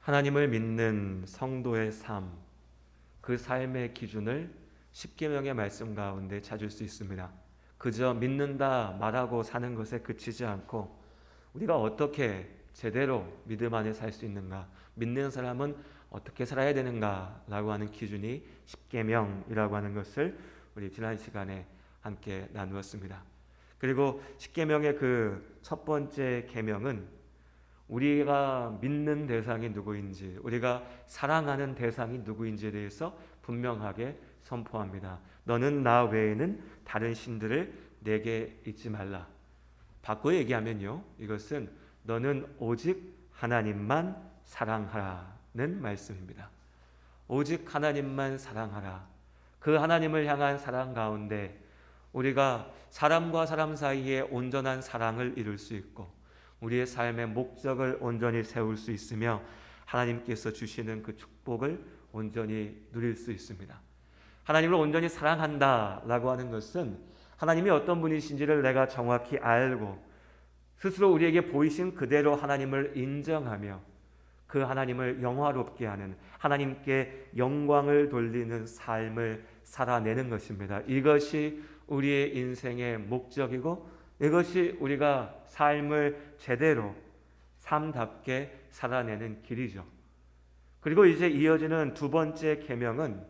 하나님을 믿는 성도의 삶, 그 삶의 기준을 십계명의 말씀 가운데 찾을 수 있습니다. 그저 믿는다 말하고 사는 것에 그치지 않고 우리가 어떻게 제대로 믿음 안에 살 수 있는가, 믿는 사람은 어떻게 살아야 되는가라고 하는 기준이 십계명이라고 하는 것을 우리 지난 시간에 함께 나누었습니다. 그리고 십계명의 그 첫 번째 계명은 우리가 믿는 대상이 누구인지, 우리가 사랑하는 대상이 누구인지에 대해서 분명하게 선포합니다. 너는 나 외에는 다른 신들을 내게 잊지 말라. 바꿔 얘기하면요, 이것은 너는 오직 하나님만 사랑하라는 말씀입니다. 오직 하나님만 사랑하라. 그 하나님을 향한 사랑 가운데 우리가 사람과 사람 사이에 온전한 사랑을 이룰 수 있고 우리의 삶의 목적을 온전히 세울 수 있으며 하나님께서 주시는 그 축복을 온전히 누릴 수 있습니다. 하나님을 온전히 사랑한다라고 하는 것은 하나님이 어떤 분이신지를 내가 정확히 알고 스스로 우리에게 보이신 그대로 하나님을 인정하며 그 하나님을 영화롭게 하는, 하나님께 영광을 돌리는 삶을 살아내는 것입니다. 이것이 우리의 인생의 목적이고 이것이 우리가 삶을 제대로 삶답게 살아내는 길이죠. 그리고 이제 이어지는 두 번째 계명은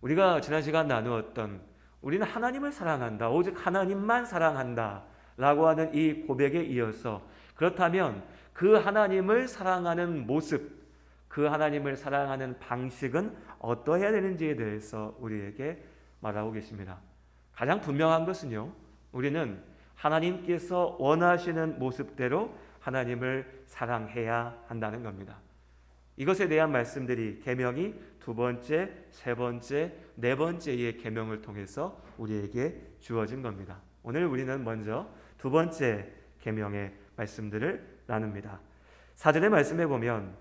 우리가 지난 시간 나누었던 우리는 하나님을 사랑한다, 오직 하나님만 사랑한다 라고 하는 이 고백에 이어서 그렇다면 그 하나님을 사랑하는 모습, 그 하나님을 사랑하는 방식은 어떠해야 되는지에 대해서 우리에게 말하고 계십니다. 가장 분명한 것은요, 우리는 하나님께서 원하시는 모습대로 하나님을 사랑해야 한다는 겁니다. 이것에 대한 말씀들이 계명이 두 번째, 세 번째, 네 번째의 계명을 통해서 우리에게 주어진 겁니다. 오늘 우리는 먼저 두 번째 계명의 말씀들을 나눕니다. 4절의 말씀에 보면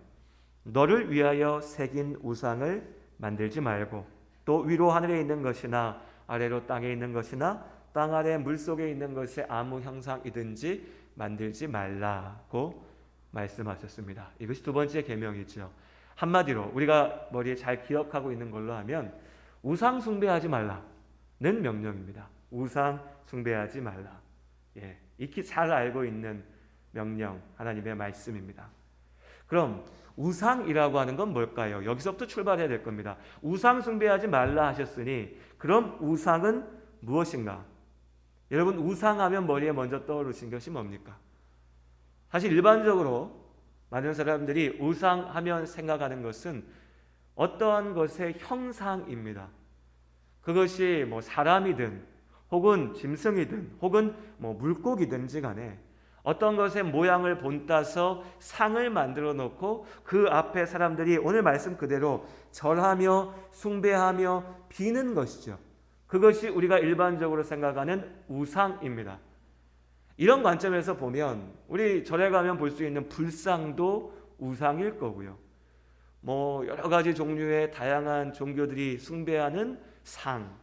너를 위하여 새긴 우상을 만들지 말고 또 위로 하늘에 있는 것이나 아래로 땅에 있는 것이나 땅 아래 물속에 있는 것의 아무 형상이든지 만들지 말라고 말씀하셨습니다. 이것이 두 번째 계명이죠. 한마디로 우리가 머리에 잘 기억하고 있는 걸로 하면 우상 숭배하지 말라는 명령입니다. 우상 숭배하지 말라. 익히 잘 알고 있는 명령, 하나님의 말씀입니다. 그럼 우상이라고 하는 건 뭘까요? 여기서부터 출발해야 될 겁니다. 우상 숭배하지 말라 하셨으니 그럼 우상은 무엇인가? 여러분, 우상하면 머리에 먼저 떠오르신 것이 뭡니까? 사실 일반적으로 많은 사람들이 우상하면 생각하는 것은 어떠한 것의 형상입니다. 그것이 사람이든 혹은 짐승이든 혹은 물고기든지 간에 어떤 것의 모양을 본따서 상을 만들어 놓고 그 앞에 사람들이 오늘 말씀 그대로 절하며 숭배하며 비는 것이죠. 그것이 우리가 일반적으로 생각하는 우상입니다. 이런 관점에서 보면 우리 절에 가면 볼 수 있는 불상도 우상일 거고요. 여러 가지 종류의 다양한 종교들이 숭배하는 상,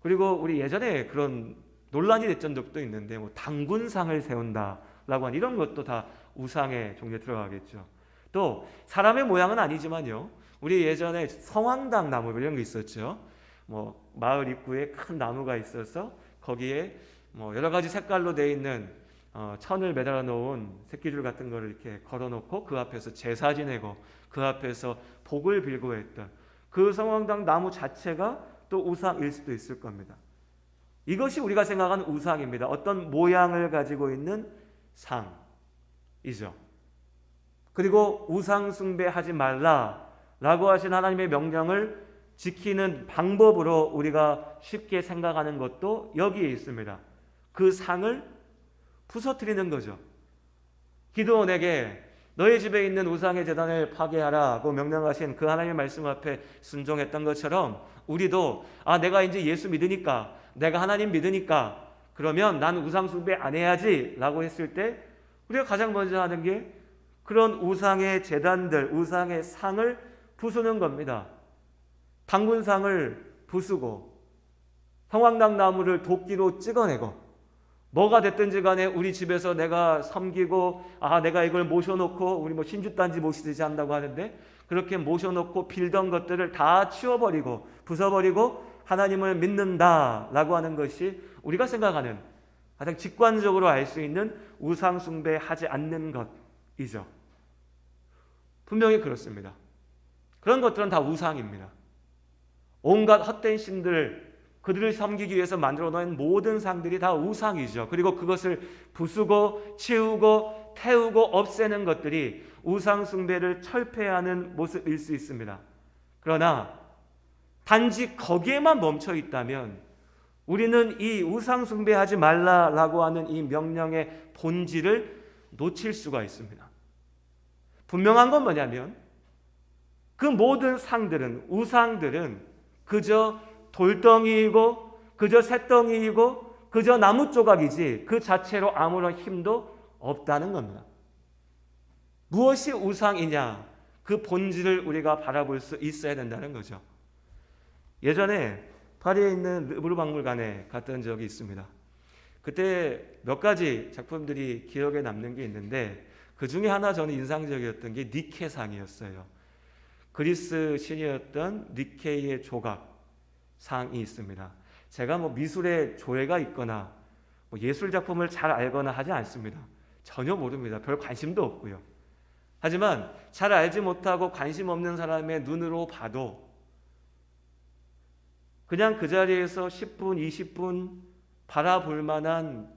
그리고 우리 예전에 그런 논란이 됐던 적도 있는데 당군상을 세운다라고 하는 이런 것도 다 우상의 종류에 들어가겠죠. 또 사람의 모양은 아니지만요, 우리 예전에 성황당 나무 이런 게 있었죠. 마을 입구에 큰 나무가 있어서 거기에 여러 가지 색깔로 되어 있는 천을 매달아 놓은 새끼줄 같은 거를 이렇게 걸어 놓고 그 앞에서 제사 지내고 그 앞에서 복을 빌고 했던 그 성황당 나무 자체가 또 우상일 수도 있을 겁니다. 이것이 우리가 생각하는 우상입니다. 어떤 모양을 가지고 있는 상이죠. 그리고 우상 숭배하지 말라라고 하신 하나님의 명령을 지키는 방법으로 우리가 쉽게 생각하는 것도 여기에 있습니다. 그 상을 부서뜨리는 거죠. 기드온에게 너희 집에 있는 우상의 제단을 파괴하라고 명령하신 그 하나님의 말씀 앞에 순종했던 것처럼 우리도 내가 이제 예수 믿으니까, 내가 하나님 믿으니까 그러면 난 우상 숭배 안 해야지 라고 했을 때 우리가 가장 먼저 하는 게 그런 우상의 제단들, 우상의 상을 부수는 겁니다. 당군상을 부수고 성황당 나무를 도끼로 찍어내고 뭐가 됐든지 간에 우리 집에서 내가 섬기고 내가 이걸 모셔놓고 우리 뭐 신주단지 모시듯이 한다고 하는데 그렇게 모셔놓고 빌던 것들을 다 치워버리고 부숴버리고 하나님을 믿는다라고 하는 것이 우리가 생각하는 가장 직관적으로 알 수 있는 우상 숭배하지 않는 것이죠. 분명히 그렇습니다. 그런 것들은 다 우상입니다. 온갖 헛된 신들, 그들을 섬기기 위해서 만들어 놓은 모든 상들이 다 우상이죠. 그리고 그것을 부수고 치우고 태우고 없애는 것들이 우상 숭배를 철폐하는 모습일 수 있습니다. 그러나 단지 거기에만 멈춰 있다면 우리는 이 우상 숭배하지 말라라고 하는 이 명령의 본질을 놓칠 수가 있습니다. 분명한 건 뭐냐면 그 모든 상들은, 우상들은 그저 돌덩이이고 그저 쇳덩이이고 그저 나무 조각이지 그 자체로 아무런 힘도 없다는 겁니다. 무엇이 우상이냐, 그 본질을 우리가 바라볼 수 있어야 된다는 거죠. 예전에 파리에 있는 루브르 박물관에 갔던 적이 있습니다. 그때 몇 가지 작품들이 기억에 남는 게 있는데 그 중에 하나 저는 인상적이었던 게 니케상이었어요. 그리스 신이었던 니케의 조각상이 있습니다. 제가 뭐 미술에 조예가 있거나 뭐 예술 작품을 잘 알거나 하지 않습니다. 전혀 모릅니다. 별 관심도 없고요. 하지만 잘 알지 못하고 관심 없는 사람의 눈으로 봐도 그냥 그 자리에서 10분, 20분 바라볼 만한,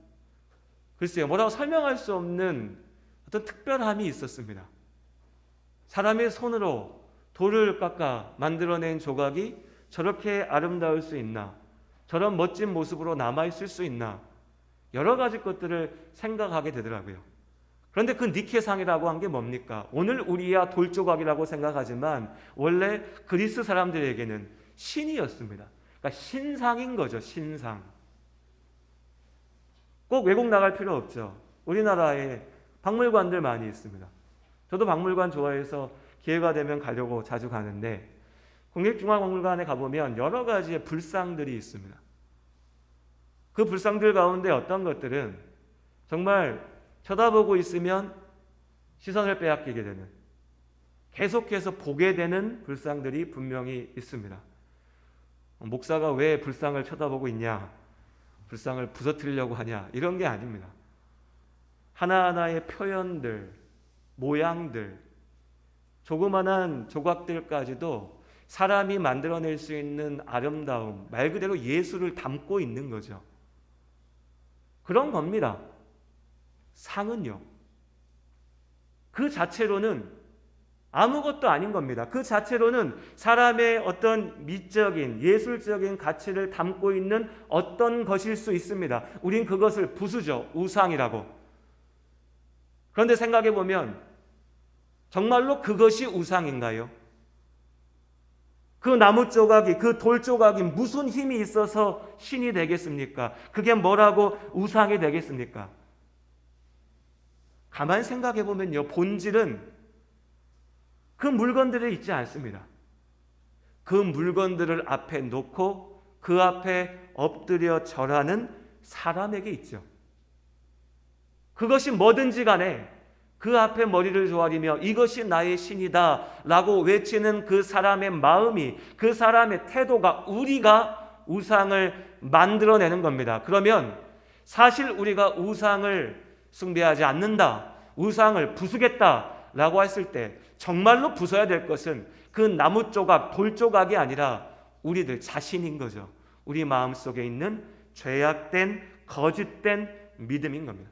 글쎄요, 뭐라고 설명할 수 없는 어떤 특별함이 있었습니다. 사람의 손으로 돌을 깎아 만들어낸 조각이 저렇게 아름다울 수 있나? 저런 멋진 모습으로 남아있을 수 있나? 여러 가지 것들을 생각하게 되더라고요. 그런데 그 니케상이라고 한 게 뭡니까? 오늘 우리야 돌조각이라고 생각하지만 원래 그리스 사람들에게는 신이었습니다. 그러니까 신상인 거죠. 신상. 꼭 외국 나갈 필요 없죠. 우리나라에 박물관들 많이 있습니다. 저도 박물관 좋아해서 기회가 되면 가려고 자주 가는데 국립중앙박물관에 가보면 여러 가지의 불상들이 있습니다. 그 불상들 가운데 어떤 것들은 정말 쳐다보고 있으면 시선을 빼앗기게 되는, 계속해서 보게 되는 불상들이 분명히 있습니다. 목사가 왜 불상을 쳐다보고 있냐, 불상을 부서뜨리려고 하냐, 이런 게 아닙니다. 하나하나의 표현들, 모양들, 조그만한 조각들까지도 사람이 만들어낼 수 있는 아름다움, 말 그대로 예술을 담고 있는 거죠. 그런 겁니다. 상은요. 그 자체로는 아무것도 아닌 겁니다. 그 자체로는 사람의 어떤 미적인, 예술적인 가치를 담고 있는 어떤 것일 수 있습니다. 우린 그것을 부수죠. 우상이라고. 그런데 생각해 보면 정말로 그것이 우상인가요? 그 나무 조각이, 그 돌 조각이 무슨 힘이 있어서 신이 되겠습니까? 그게 뭐라고 우상이 되겠습니까? 가만히 생각해 보면요, 본질은 그 물건들에 있지 않습니다. 그 물건들을 앞에 놓고 그 앞에 엎드려 절하는 사람에게 있죠. 그것이 뭐든지 간에 그 앞에 머리를 조아리며 이것이 나의 신이다 라고 외치는 그 사람의 마음이, 그 사람의 태도가 우리가 우상을 만들어내는 겁니다. 그러면 사실 우리가 우상을 숭배하지 않는다, 우상을 부수겠다 라고 했을 때 정말로 부숴야 될 것은 그 나무 조각, 돌 조각이 아니라 우리들 자신인 거죠. 우리 마음속에 있는 죄악된, 거짓된 믿음인 겁니다.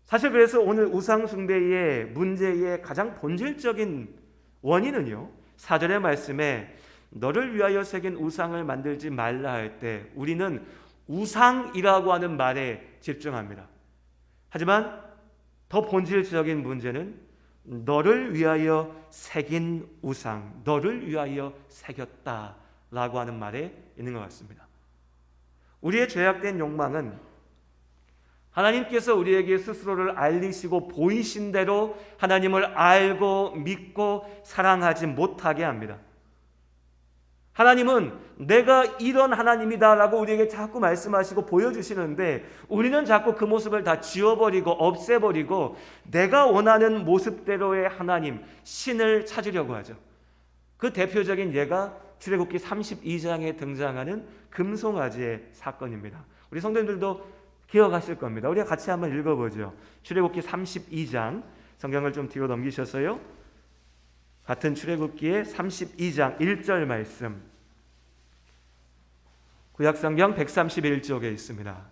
사실 그래서 오늘 우상 숭배의 문제의 가장 본질적인 원인은요, 4절의 말씀에 너를 위하여 새긴 우상을 만들지 말라 할 때 우리는 우상이라고 하는 말에 집중합니다. 하지만 더 본질적인 문제는 너를 위하여 새긴 우상, 너를 위하여 새겼다라고 하는 말에 있는 것 같습니다. 우리의 죄악된 욕망은 하나님께서 우리에게 스스로를 알리시고 보이신 대로 하나님을 알고 믿고 사랑하지 못하게 합니다. 하나님은 내가 이런 하나님이다라고 우리에게 자꾸 말씀하시고 보여주시는데 우리는 자꾸 그 모습을 다 지워버리고 없애버리고 내가 원하는 모습대로의 하나님, 신을 찾으려고 하죠. 그 대표적인 예가 출애굽기 32장에 등장하는 금송아지의 사건입니다. 우리 성도님들도 기억하실 겁니다. 우리가 같이 한번 읽어보죠. 출애굽기 32장, 성경을 좀 뒤로 넘기셨어요? 같은 출애굽기의 32장 1절 말씀, 구약성경 131쪽에 있습니다.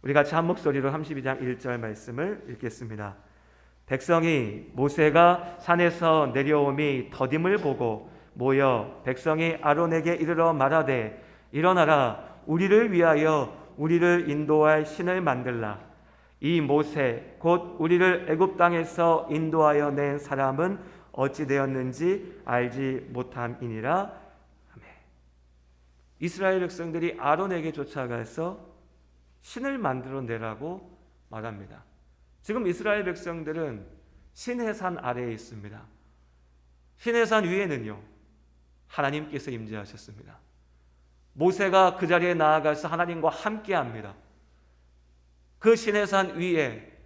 우리 같이 한 목소리로 32장 1절 말씀을 읽겠습니다. 백성이 모세가 산에서 내려오미 더딤을 보고 모여 백성이 아론에게 이르러 말하되 일어나라, 우리를 위하여 우리를 인도할 신을 만들라. 이 모세 곧 우리를 애굽 땅에서 인도하여 낸 사람은 어찌 되었는지 알지 못함이니라. 아멘. 이스라엘 백성들이 아론에게 쫓아가서 신을 만들어 내라고 말합니다. 지금 이스라엘 백성들은 시내산 아래에 있습니다. 시내산 위에는요, 하나님께서 임재하셨습니다. 모세가 그 자리에 나아가서 하나님과 함께합니다. 그 시내산 위에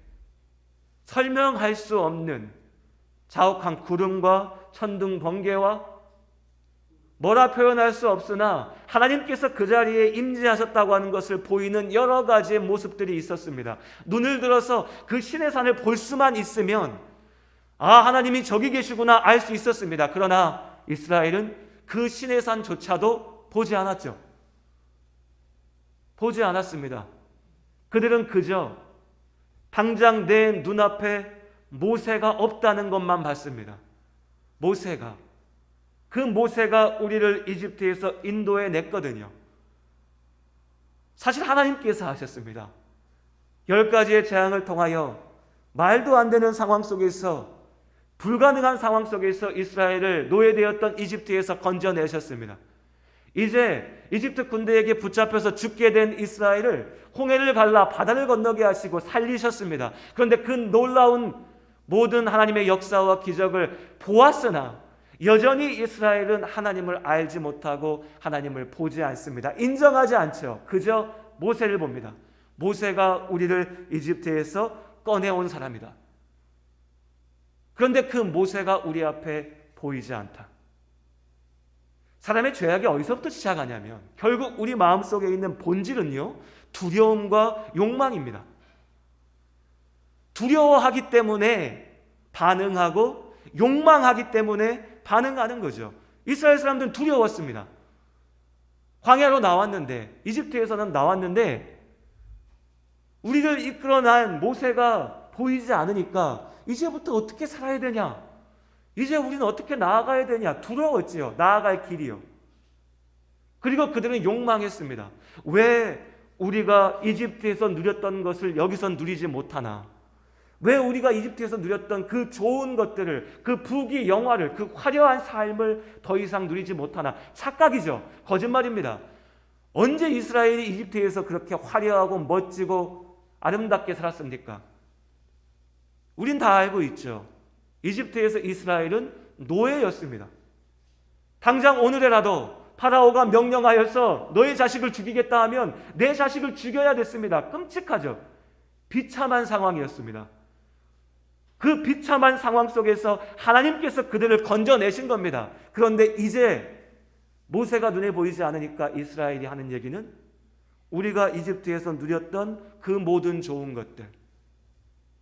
설명할 수 없는 자욱한 구름과 천둥 번개와 뭐라 표현할 수 없으나 하나님께서 그 자리에 임재하셨다고 하는 것을 보이는 여러 가지의 모습들이 있었습니다. 눈을 들어서 그 시내산을 볼 수만 있으면 하나님이 저기 계시구나 알 수 있었습니다. 그러나 이스라엘은 그 시내산조차도 보지 않았죠. 보지 않았습니다. 그들은 그저 당장 내 눈앞에 모세가 없다는 것만 봤습니다. 그 모세가 우리를 이집트에서 인도해 냈거든요. 사실 하나님께서 하셨습니다. 10가지의 재앙을 통하여 말도 안 되는 상황 속에서, 불가능한 상황 속에서 이스라엘을 노예되었던 이집트에서 건져내셨습니다. 이제 이집트 군대에게 붙잡혀서 죽게 된 이스라엘을 홍해를 갈라 바다를 건너게 하시고 살리셨습니다. 그런데 그 놀라운 모든 하나님의 역사와 기적을 보았으나 여전히 이스라엘은 하나님을 알지 못하고 하나님을 보지 않습니다. 인정하지 않죠. 그저 모세를 봅니다. 모세가 우리를 이집트에서 꺼내온 사람이다. 그런데 그 모세가 우리 앞에 보이지 않다. 사람의 죄악이 어디서부터 시작하냐면 결국 우리 마음속에 있는 본질은요, 두려움과 욕망입니다. 두려워하기 때문에 반응하고 욕망하기 때문에 반응하는 거죠. 이스라엘 사람들은 두려웠습니다. 광야로 나왔는데, 이집트에서는 나왔는데 우리를 이끌어낸 모세가 보이지 않으니까 이제부터 어떻게 살아야 되냐, 이제 우리는 어떻게 나아가야 되냐, 두려웠지요. 나아갈 길이요. 그리고 그들은 욕망했습니다. 왜 우리가 이집트에서 누렸던 것을 여기서 누리지 못하나? 왜 우리가 이집트에서 누렸던 그 좋은 것들을, 그 부귀 영화를, 그 화려한 삶을 더 이상 누리지 못하나? 착각이죠. 거짓말입니다. 언제 이스라엘이 이집트에서 그렇게 화려하고 멋지고 아름답게 살았습니까? 우린 다 알고 있죠. 이집트에서 이스라엘은 노예였습니다. 당장 오늘에라도 파라오가 명령하여서 너의 자식을 죽이겠다 하면 내 자식을 죽여야 됐습니다. 끔찍하죠. 비참한 상황이었습니다. 그 비참한 상황 속에서 하나님께서 그들을 건져내신 겁니다. 그런데 이제 모세가 눈에 보이지 않으니까 이스라엘이 하는 얘기는 우리가 이집트에서 누렸던 그 모든 좋은 것들,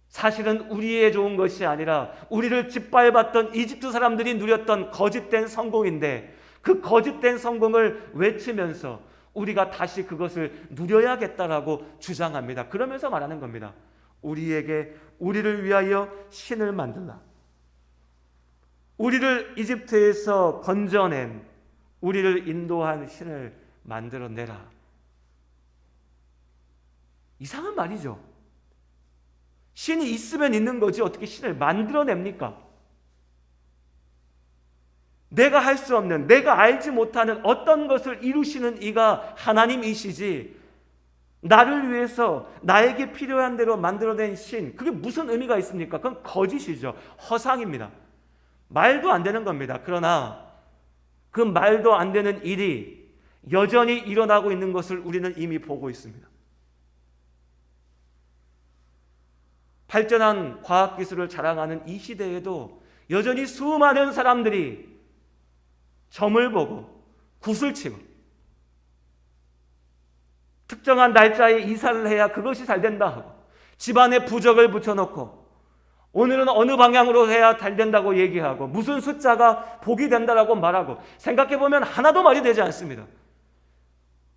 사실은 우리의 좋은 것이 아니라 우리를 짓밟았던 이집트 사람들이 누렸던 거짓된 성공인데, 그 거짓된 성공을 외치면서 우리가 다시 그것을 누려야겠다라고 주장합니다. 그러면서 말하는 겁니다. 우리를 위하여 신을 만들라. 우리를 이집트에서 건져낸, 우리를 인도한 신을 만들어내라. 이상한 말이죠. 신이 있으면 있는 거지 어떻게 신을 만들어냅니까? 내가 할 수 없는, 내가 알지 못하는 어떤 것을 이루시는 이가 하나님이시지, 나를 위해서 나에게 필요한 대로 만들어낸 신, 그게 무슨 의미가 있습니까? 그건 거짓이죠. 허상입니다. 말도 안 되는 겁니다. 그러나 그 말도 안 되는 일이 여전히 일어나고 있는 것을 우리는 이미 보고 있습니다. 발전한 과학기술을 자랑하는 이 시대에도 여전히 수많은 사람들이 점을 보고 굿을 치고 특정한 날짜에 이사를 해야 그것이 잘 된다 하고 집안에 부적을 붙여놓고 오늘은 어느 방향으로 해야 잘 된다고 얘기하고 무슨 숫자가 복이 된다라고 말하고 생각해보면 하나도 말이 되지 않습니다.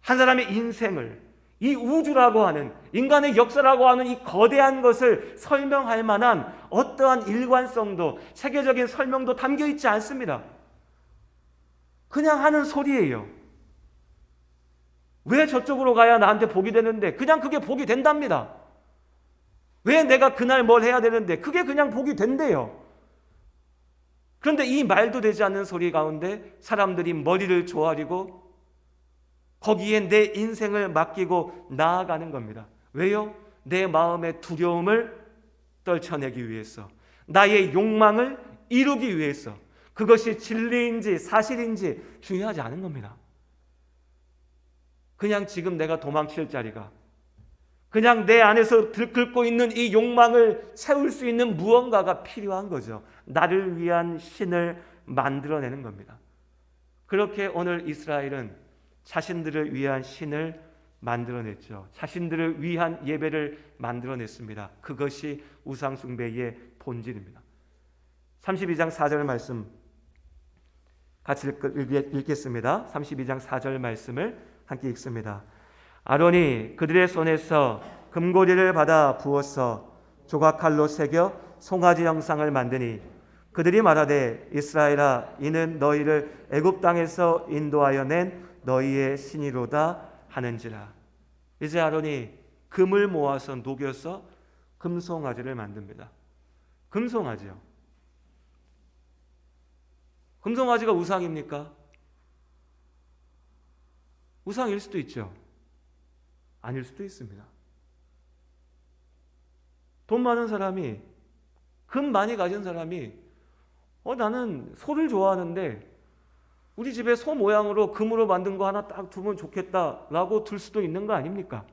한 사람의 인생을 이 우주라고 하는 인간의 역사라고 하는 이 거대한 것을 설명할 만한 어떠한 일관성도 체계적인 설명도 담겨 있지 않습니다. 그냥 하는 소리예요. 왜 저쪽으로 가야 나한테 복이 되는데 그냥 그게 복이 된답니다. 왜 내가 그날 뭘 해야 되는데 그게 그냥 복이 된대요. 그런데 이 말도 되지 않는 소리 가운데 사람들이 머리를 조아리고 거기에 내 인생을 맡기고 나아가는 겁니다. 왜요? 내 마음의 두려움을 떨쳐내기 위해서, 나의 욕망을 이루기 위해서. 그것이 진리인지 사실인지 중요하지 않은 겁니다. 그냥 지금 내가 도망칠 자리가, 그냥 내 안에서 들끓고 있는 이 욕망을 채울 수 있는 무언가가 필요한 거죠. 나를 위한 신을 만들어내는 겁니다. 그렇게 오늘 이스라엘은 자신들을 위한 신을 만들어냈죠. 자신들을 위한 예배를 만들어냈습니다. 그것이 우상숭배의 본질입니다. 32장 4절 말씀 같이 읽겠습니다. 32장 4절 말씀을 함께 읽습니다. 아론이 그들의 손에서 금고리를 받아 부어서 조각칼로 새겨 송아지 형상을 만드니 그들이 말하되 이스라엘아 이는 너희를 애굽 땅에서 인도하여 낸 너희의 신이로다 하는지라. 이제 아론이 금을 모아서 녹여서 금송아지를 만듭니다. 금송아지요. 금송아지가 우상입니까? 우상일 수도 있죠. 아닐 수도 있습니다. 돈 많은 사람이, 금 많이 가진 사람이 나는 소를 좋아하는데 우리 집에 소 모양으로 금으로 만든 거 하나 딱 두면 좋겠다라고 둘 수도 있는 거 아닙니까?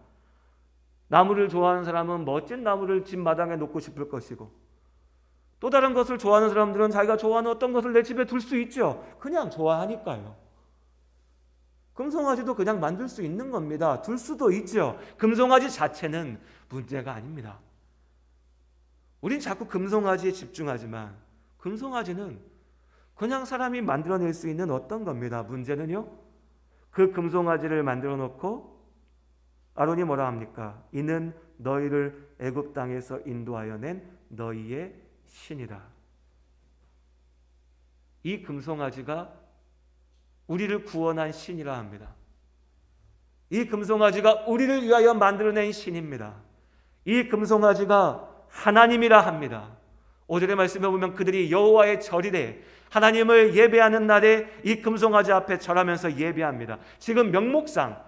나무를 좋아하는 사람은 멋진 나무를 집 마당에 놓고 싶을 것이고 또 다른 것을 좋아하는 사람들은 자기가 좋아하는 어떤 것을 내 집에 둘 수 있죠. 그냥 좋아하니까요. 금송아지도 그냥 만들 수 있는 겁니다. 둘 수도 있죠. 금송아지 자체는 문제가 아닙니다. 우린 자꾸 금송아지에 집중하지만 금송아지는 그냥 사람이 만들어낼 수 있는 어떤 겁니다. 문제는요, 그 금송아지를 만들어 놓고 아론이 뭐라 합니까? 이는 너희를 애굽 땅에서 인도하여 낸 너희의 신이라. 이 금송아지가 우리를 구원한 신이라 합니다. 이 금송아지가 우리를 위하여 만들어낸 신입니다. 이 금송아지가 하나님이라 합니다. 5절의 말씀에 보면 그들이 여호와의 절이래 하나님을 예배하는 날에 이 금송아지 앞에 절하면서 예배합니다. 지금 명목상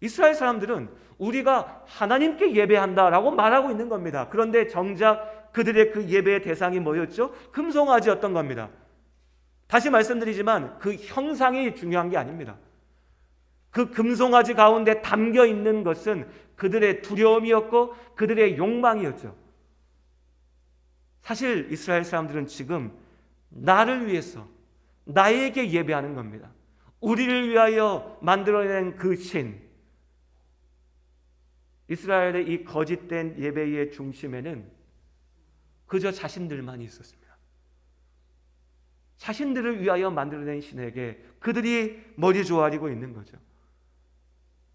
이스라엘 사람들은 우리가 하나님께 예배한다라고 말하고 있는 겁니다. 그런데 정작 그들의 그 예배의 대상이 뭐였죠? 금송아지였던 겁니다. 다시 말씀드리지만 그 형상이 중요한 게 아닙니다. 그 금송아지 가운데 담겨 있는 것은 그들의 두려움이었고 그들의 욕망이었죠. 사실 이스라엘 사람들은 지금 나를 위해서 나에게 예배하는 겁니다. 우리를 위하여 만들어낸 그 신. 이스라엘의 이 거짓된 예배의 중심에는 그저 자신들만 있었습니다. 자신들을 위하여 만들어낸 신에게 그들이 머리 조아리고 있는 거죠.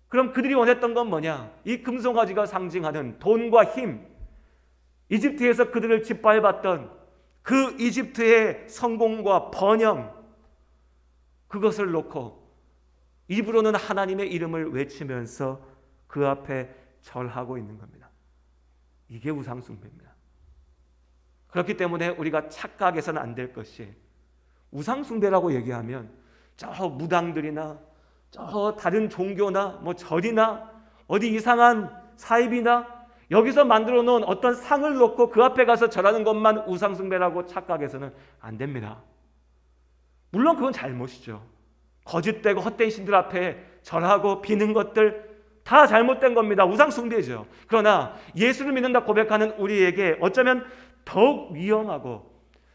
그럼 그들이 원했던 건 뭐냐? 이 금송아지가 상징하는 돈과 힘, 이집트에서 그들을 짓밟았던 그 이집트의 성공과 번영, 그것을 놓고 입으로는 하나님의 이름을 외치면서 그 앞에 절하고 있는 겁니다. 이게 우상숭배입니다. 그렇기 때문에 우리가 착각해서는 안 될 것이, 우상숭배라고 얘기하면 저 무당들이나 저 다른 종교나 뭐 절이나 어디 이상한 사입이나 여기서 만들어 놓은 어떤 상을 놓고 그 앞에 가서 절하는 것만 우상숭배라고 착각해서는 안 됩니다. 물론 그건 잘못이죠. 거짓되고 헛된 신들 앞에 절하고 비는 것들 다 잘못된 겁니다. 우상숭배죠. 그러나 예수를 믿는다 고백하는 우리에게 어쩌면 더욱 위험하고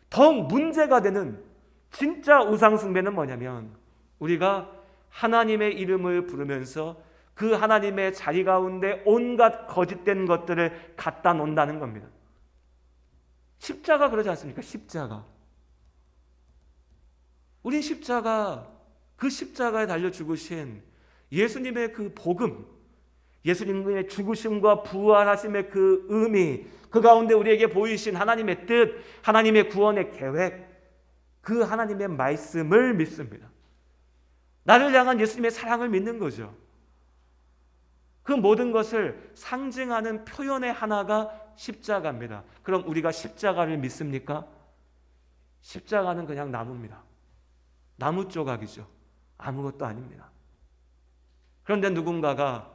더욱 문제가 되는 진짜 우상숭배는 뭐냐면, 우리가 하나님의 이름을 부르면서 그 하나님의 자리 가운데 온갖 거짓된 것들을 갖다 놓는다는 겁니다. 십자가 그러지 않습니까? 십자가. 우린 십자가, 그 십자가에 달려 죽으신 예수님의 그 복음, 예수님의 죽으심과 부활하심의 그 의미, 그 가운데 우리에게 보이신 하나님의 뜻, 하나님의 구원의 계획, 그 하나님의 말씀을 믿습니다. 나를 향한 예수님의 사랑을 믿는 거죠. 그 모든 것을 상징하는 표현의 하나가 십자가입니다. 그럼 우리가 십자가를 믿습니까? 십자가는 그냥 나무입니다. 나무 조각이죠. 아무것도 아닙니다. 그런데 누군가가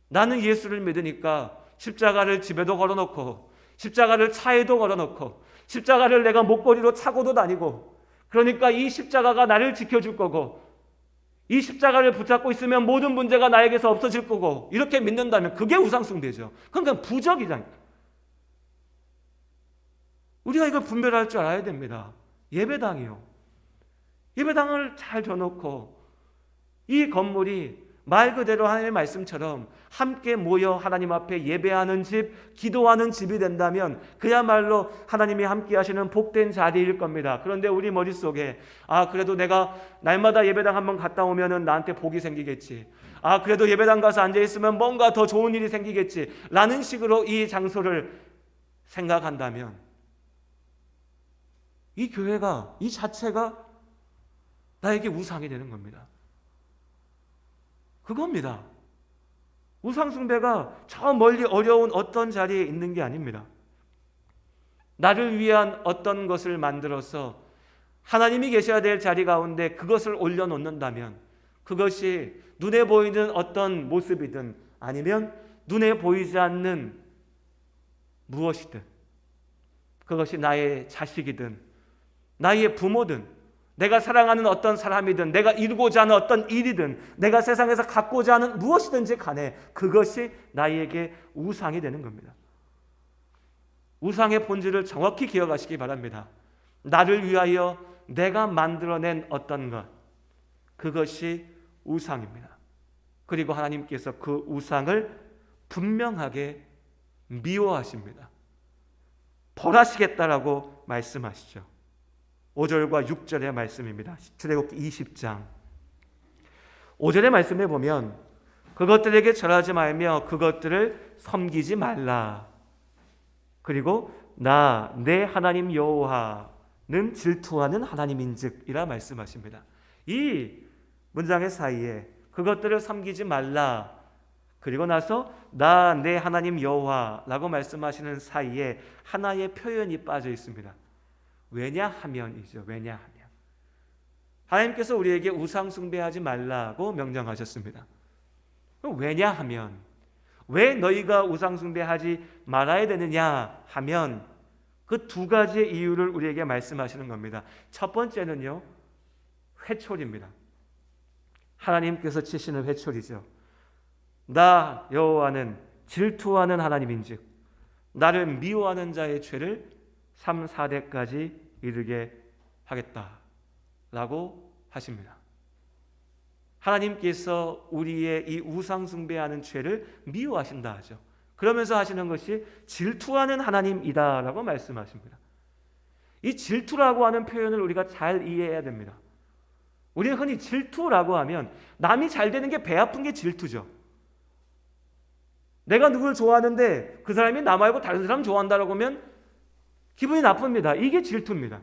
나는 예수를 믿으니까 십자가를 집에도 걸어놓고 십자가를 차에도 걸어놓고 십자가를 내가 목걸이로 차고도 다니고, 그러니까 이 십자가가 나를 지켜줄 거고 이 십자가를 붙잡고 있으면 모든 문제가 나에게서 없어질 거고, 이렇게 믿는다면 그게 우상숭배죠. 그건 그냥 부적이잖아요. 우리가 이걸 분별할 줄 알아야 됩니다. 예배당이요. 예배당을 잘 줘놓고 이 건물이 말 그대로 하나님의 말씀처럼 함께 모여 하나님 앞에 예배하는 집, 기도하는 집이 된다면 그야말로 하나님이 함께 하시는 복된 자리일 겁니다. 그런데 우리 머릿속에 그래도 내가 날마다 예배당 한번 갔다 오면은 나한테 복이 생기겠지, 그래도 예배당 가서 앉아있으면 뭔가 더 좋은 일이 생기겠지 라는 식으로 이 장소를 생각한다면 이 교회가, 이 자체가 나에게 우상이 되는 겁니다. 그겁니다. 우상숭배가 저 멀리 어려운 어떤 자리에 있는 게 아닙니다. 나를 위한 어떤 것을 만들어서 하나님이 계셔야 될 자리 가운데 그것을 올려놓는다면, 그것이 눈에 보이는 어떤 모습이든 아니면 눈에 보이지 않는 무엇이든, 그것이 나의 자식이든 나의 부모든 내가 사랑하는 어떤 사람이든 내가 이루고자 하는 어떤 일이든 내가 세상에서 갖고자 하는 무엇이든지 간에 그것이 나에게 우상이 되는 겁니다. 우상의 본질을 정확히 기억하시기 바랍니다. 나를 위하여 내가 만들어낸 어떤 것, 그것이 우상입니다. 그리고 하나님께서 그 우상을 분명하게 미워하십니다. 벌하시겠다라고 말씀하시죠. 5절과 6절의 말씀입니다. 출애굽기 20장 5절의 말씀에 보면 그것들에게 절하지 말며 그것들을 섬기지 말라. 그리고 나 내 하나님 여호와는 질투하는 하나님인즉이라 말씀하십니다. 이 문장의 사이에 그것들을 섬기지 말라, 그리고 나서 나 내 하나님 여호와라고 말씀하시는 사이에 하나의 표현이 빠져 있습니다. 왜냐하면이죠. 왜냐하면 하나님께서 우리에게 우상 숭배하지 말라고 명령하셨습니다. 왜냐하면, 왜 너희가 우상 숭배하지 말아야 되느냐 하면 그 두 가지의 이유를 우리에게 말씀하시는 겁니다. 첫 번째는요, 회초리입니다. 하나님께서 치시는 회초리죠. 나 여호와는 질투하는 하나님인즉 나를 미워하는 자의 죄를 3, 4대까지 이르게 하겠다라고 하십니다. 하나님께서 우리의 이 우상 숭배하는 죄를 미워하신다 하죠. 그러면서 하시는 것이 질투하는 하나님이다라고 말씀하십니다. 이 질투라고 하는 표현을 우리가 잘 이해해야 됩니다. 우리는 흔히 질투라고 하면 남이 잘 되는 게 배 아픈 게 질투죠. 내가 누구를 좋아하는데 그 사람이 나 말고 다른 사람 좋아한다라고 하면 기분이 나쁩니다. 이게 질투입니다.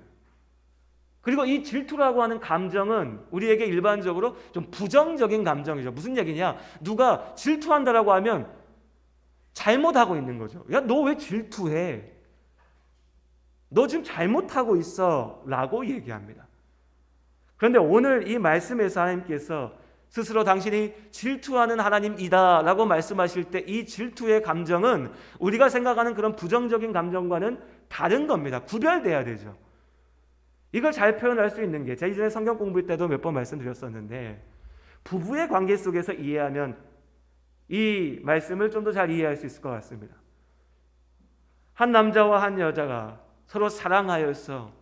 그리고 이 질투라고 하는 감정은 우리에게 일반적으로 좀 부정적인 감정이죠. 무슨 얘기냐? 누가 질투한다라고 하면 잘못하고 있는 거죠. 야, 너 왜 질투해? 너 지금 잘못하고 있어 라고 얘기합니다. 그런데 오늘 이 말씀에서 하나님께서 스스로 당신이 질투하는 하나님이다 라고 말씀하실 때 이 질투의 감정은 우리가 생각하는 그런 부정적인 감정과는 다른 겁니다. 구별돼야 되죠. 이걸 잘 표현할 수 있는 게 제가 이전에 성경 공부할 때도 몇 번 말씀드렸었는데, 부부의 관계 속에서 이해하면 이 말씀을 좀 더 잘 이해할 수 있을 것 같습니다. 한 남자와 한 여자가 서로 사랑하여서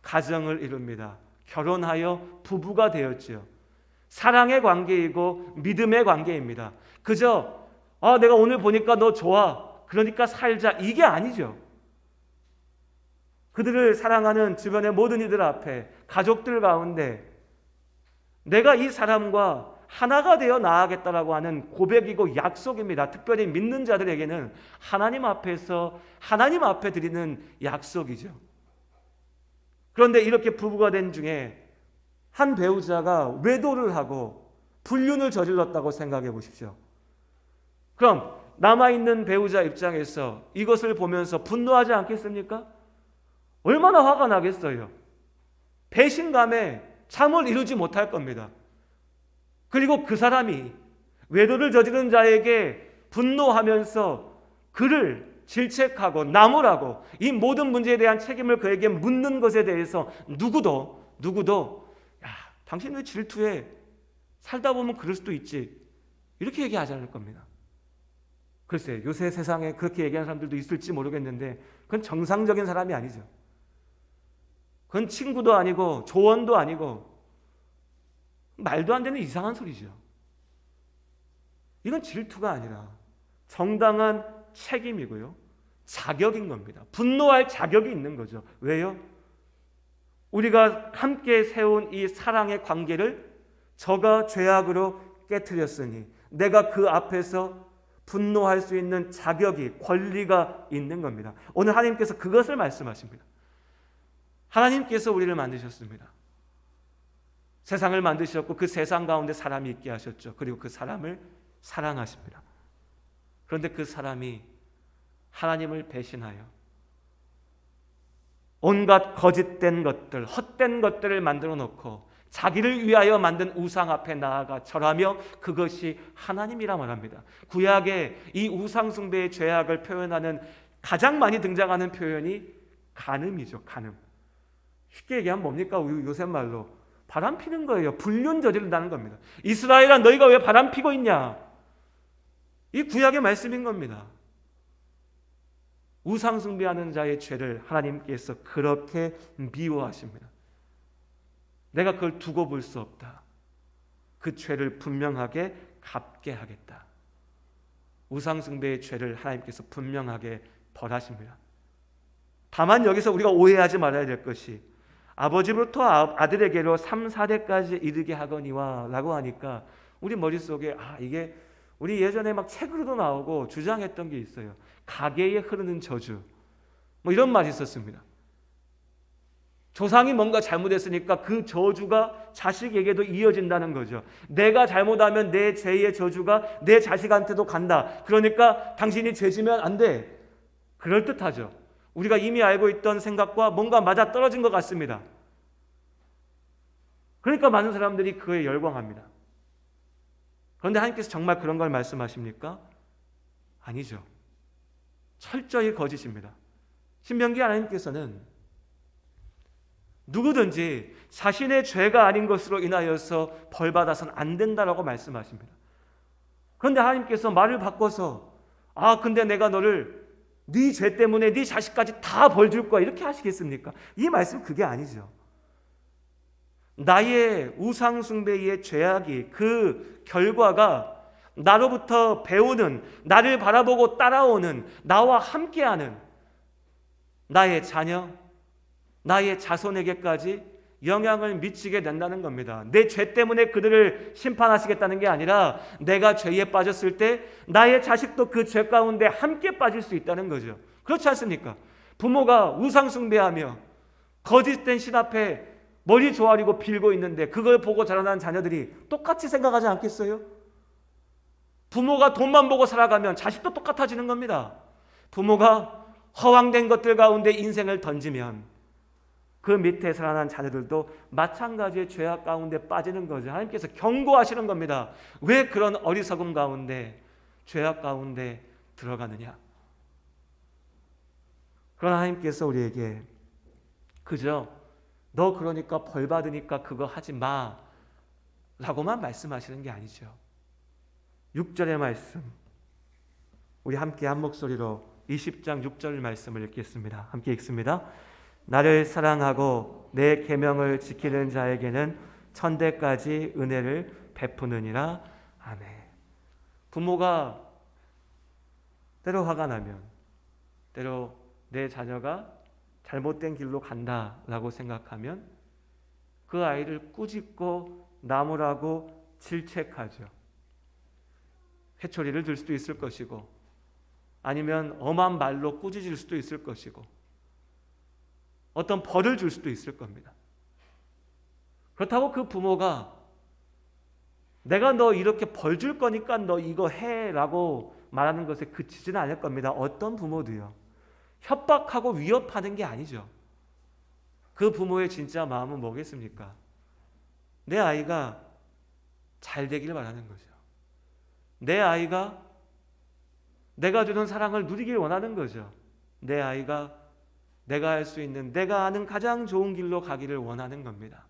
가정을 이룹니다. 결혼하여 부부가 되었지요. 사랑의 관계이고 믿음의 관계입니다. 그저 내가 오늘 보니까 너 좋아, 그러니까 살자, 이게 아니죠. 그들을 사랑하는 주변의 모든 이들 앞에, 가족들 가운데 내가 이 사람과 하나가 되어 나아가겠다라고 하는 고백이고 약속입니다. 특별히 믿는 자들에게는 하나님 앞에서 하나님 앞에 드리는 약속이죠. 그런데 이렇게 부부가 된 중에 한 배우자가 외도를 하고 불륜을 저질렀다고 생각해 보십시오. 그럼 남아있는 배우자 입장에서 이것을 보면서 분노하지 않겠습니까? 얼마나 화가 나겠어요. 배신감에 잠을 이루지 못할 겁니다. 그리고 그 사람이 외도를 저지른 자에게 분노하면서 그를 질책하고 나무라고 이 모든 문제에 대한 책임을 그에게 묻는 것에 대해서 누구도 야, 당신 왜 질투해? 살다 보면 그럴 수도 있지, 이렇게 얘기하지 않을 겁니다. 글쎄, 요새 세상에 그렇게 얘기하는 사람들도 있을지 모르겠는데 그건 정상적인 사람이 아니죠. 그건 친구도 아니고 조언도 아니고 말도 안 되는 이상한 소리죠. 이건 질투가 아니라 정당한 책임이고요, 자격인 겁니다. 분노할 자격이 있는 거죠. 왜요? 우리가 함께 세운 이 사랑의 관계를 저가 죄악으로 깨트렸으니 내가 그 앞에서 분노할 수 있는 자격이, 권리가 있는 겁니다. 오늘 하나님께서 그것을 말씀하십니다. 하나님께서 우리를 만드셨습니다. 세상을 만드셨고 그 세상 가운데 사람이 있게 하셨죠. 그리고 그 사람을 사랑하십니다. 그런데 그 사람이 하나님을 배신하여 온갖 거짓된 것들, 헛된 것들을 만들어 놓고 자기를 위하여 만든 우상 앞에 나아가 절하며 그것이 하나님이라 말합니다. 구약의 이 우상 숭배의 죄악을 표현하는 가장 많이 등장하는 표현이 간음이죠. 간음. 쉽게 얘기하면 뭡니까? 요새 말로 바람 피는 거예요. 불륜 저지른다는 겁니다. 이스라엘아, 너희가 왜 바람 피고 있냐? 이 구약의 말씀인 겁니다. 우상 숭배하는 자의 죄를 하나님께서 그렇게 미워하십니다. 내가 그걸 두고 볼 수 없다. 그 죄를 분명하게 갚게 하겠다. 우상 숭배의 죄를 하나님께서 분명하게 벌하십니다. 다만 여기서 우리가 오해하지 말아야 될 것이, 아버지부터 아들에게로 3, 4대까지 이르게 하거니와 라고 하니까 우리 머릿속에 이게 우리 예전에 막 책으로도 나오고 주장했던 게 있어요. 가계에 흐르는 저주, 뭐 이런 말이 있었습니다. 조상이 뭔가 잘못했으니까 그 저주가 자식에게도 이어진다는 거죠. 내가 잘못하면 내 죄의 저주가 내 자식한테도 간다. 그러니까 당신이 죄지면 안 돼. 그럴듯하죠. 우리가 이미 알고 있던 생각과 뭔가 맞아떨어진 것 같습니다. 그러니까 많은 사람들이 그거에 열광합니다. 그런데 하나님께서 정말 그런 걸 말씀하십니까? 아니죠. 철저히 거짓입니다. 신명기 하나님께서는 누구든지 자신의 죄가 아닌 것으로 인하여서 벌받아서는 안 된다라고 말씀하십니다. 그런데 하나님께서 말을 바꿔서 근데 내가 너를 네 죄 때문에 네 자식까지 다 벌 줄 거야, 이렇게 하시겠습니까? 이 말씀 그게 아니죠. 나의 우상 숭배의 죄악이, 그 결과가 나로부터 배우는, 나를 바라보고 따라오는, 나와 함께하는 나의 자녀, 나의 자손에게까지 영향을 미치게 된다는 겁니다. 내 죄 때문에 그들을 심판하시겠다는 게 아니라 내가 죄에 빠졌을 때 나의 자식도 그 죄 가운데 함께 빠질 수 있다는 거죠. 그렇지 않습니까? 부모가 우상 숭배하며 거짓된 신 앞에 머리 조아리고 빌고 있는데 그걸 보고 자라난 자녀들이 똑같이 생각하지 않겠어요? 부모가 돈만 보고 살아가면 자식도 똑같아지는 겁니다. 부모가 허황된 것들 가운데 인생을 던지면 그 밑에 살아난 자녀들도 마찬가지의 죄악 가운데 빠지는 거죠. 하나님께서 경고하시는 겁니다. 왜 그런 어리석음 가운데, 죄악 가운데 들어가느냐. 그러나 하나님께서 우리에게 그저 너 그러니까 벌 받으니까 그거 하지 마 라고만 말씀하시는 게 아니죠. 6절의 말씀, 우리 함께 한 목소리로 20장 6절 말씀을 읽겠습니다. 함께 읽습니다. 나를 사랑하고 내 계명을 지키는 자에게는 천대까지 은혜를 베푸느니라. 아멘. 부모가 때로 화가 나면, 때로 내 자녀가 잘못된 길로 간다라고 생각하면 그 아이를 꾸짖고 나무라고 질책하죠. 회초리를 들 수도 있을 것이고, 아니면 엄한 말로 꾸짖을 수도 있을 것이고, 어떤 벌을 줄 수도 있을 겁니다. 그렇다고 그 부모가 내가 너 이렇게 벌 줄 거니까 너 이거 해라고 말하는 것에 그치지는 않을 겁니다. 어떤 부모도요. 협박하고 위협하는 게 아니죠. 그 부모의 진짜 마음은 뭐겠습니까? 내 아이가 잘 되기를 바라는 거죠. 내 아이가 내가 주는 사랑을 누리길 원하는 거죠. 내 아이가 내가 할 수 있는, 내가 아는 가장 좋은 길로 가기를 원하는 겁니다.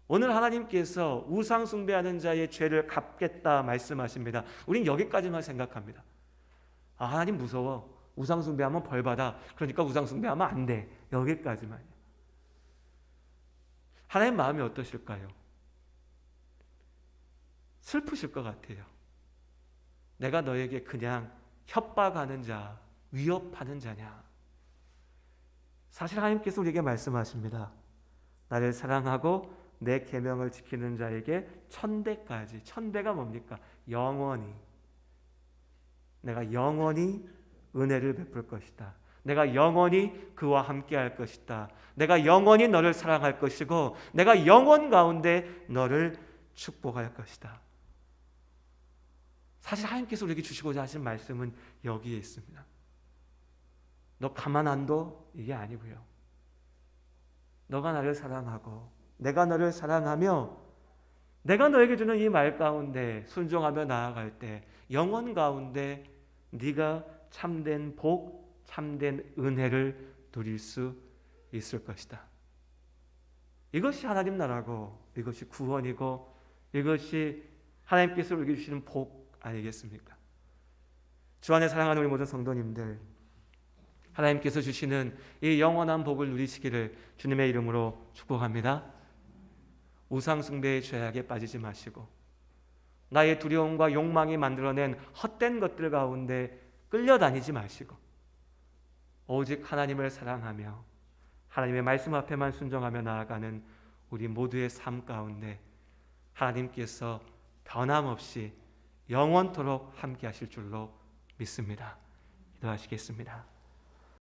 오늘 하나님께서 우상 숭배하는 자의 죄를 갚겠다 말씀하십니다. 우린 여기까지만 생각합니다. 아, 하나님 무서워. 우상 숭배하면 벌 받아. 그러니까 우상 숭배하면 안 돼. 여기까지만요. 하나님 마음이 어떠실까요? 슬프실 것 같아요. 내가 너에게 그냥 협박하는 자, 위협하는 자냐? 사실 하나님께서 우리에게 말씀하십니다. 나를 사랑하고 내 계명을 지키는 자에게 천대까지. 천대가 뭡니까? 영원히. 내가 영원히 은혜를 베풀 것이다. 내가 영원히 그와 함께 할 것이다. 내가 영원히 너를 사랑할 것이고 내가 영원 가운데 너를 축복할 것이다. 사실 하나님께서 우리에게 주시고자 하신 말씀은 여기에 있습니다. 너 가만 안 둬? 이게 아니고요. 너가 나를 사랑하고 내가 너를 사랑하며 내가 너에게 주는 이 말 가운데 순종하며 나아갈 때 영원 가운데 네가 참된 복, 참된 은혜를 누릴 수 있을 것이다. 이것이 하나님 나라고, 이것이 구원이고, 이것이 하나님께서 우리에게 주시는 복 아니겠습니까? 주 안에 사랑하는 우리 모든 성도님들, 하나님께서 주시는 이 영원한 복을 누리시기를 주님의 이름으로 축복합니다. 우상 숭배의 죄악에 빠지지 마시고 나의 두려움과 욕망이 만들어낸 헛된 것들 가운데 끌려다니지 마시고 오직 하나님을 사랑하며 하나님의 말씀 앞에만 순종하며 나아가는 우리 모두의 삶 가운데 하나님께서 변함없이 영원토록 함께 하실 줄로 믿습니다. 기도하시겠습니다.